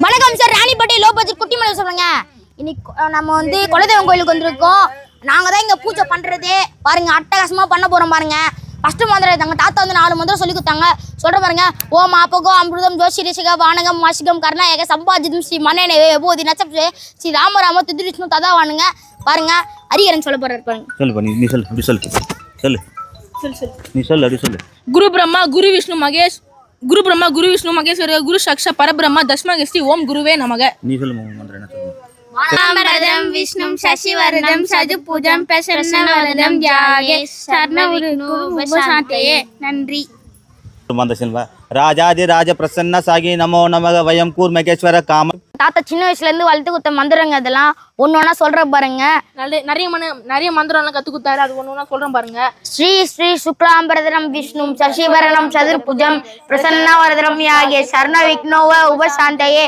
வணக்கம் sir, Ranipet low budget குட்டி மலை சொல்லுங்க. இன்னைக்கு நம்ம குலதெய்வம் கோயிலுக்கு வந்திருக்கோம். நாங்க தான் இங்க பூஜை பண்றது. பாருங்க, அட்டகாசமா பண்ண போறோம் பாருங்க. ஃபர்ஸ்ட் மந்திரம் எங்க தாத்தா 4 மந்திரம் சொல்லி கொடுத்தாங்க. சொல்ற பாருங்க. ஓம் ஆபகோ அமிர்தம் ஜோஷி ரிஷிக வானகம் வாசிகம் கர்ணாயக சம்பாஜிதம் ஸ்ரீ மன்னனே போதி நச்சப்சே ஸ்ரீ ராமராம துதிரிஷ்ணு ததா வானுங்க. பாருங்க, ஹரிகரன் சொல்ல போறாரு பாருங்க. சொல்லு பண்ணி நீ சொல்லு அப்படி சொல்லு சொல்லு நீ சொல்லு அப்படி சொல்லு. குரு பிரம்மா குரு விஷ்ணு மகேஸ்வர குரு சாக்ஷா பரபிரம்மா தஸ்மகஸ்தி ஓம் குருவே நமக. நீ சொல்லு மந்திரம் என்ன சொல்லு. வாமரதம் விஷ்ணும் சசிவரதம் சதுபூஜம் பிரசன்னவரதம் தியாகே சர்ணவுருபசாந்தயே. நன்றி. மந்திர செல்வா ராஜாதி ராஜ பிரசன்ன சாகி நமோ நமக வயம் கூர் மகேஸ்வர காம. தாத்தா சின்ன வயசுல இருந்து வளர்த்து கொடுத்த மந்திரங்க அதெல்லாம் ஒன்னொன்னா சொல்ற பாருங்க. நிறைய மந்திரம் கத்து கொடுத்தாரு. அது ஒண்ணு சொல்றேன் பாருங்க. ஸ்ரீ ஸ்ரீ சுக்லாம்பரதரம் விஷ்ணும் சசிவரணம் சதுர்புஜம் பிரசன்னவரதரம் யாகே சர்ண விக்னோவ உபசாந்தயே.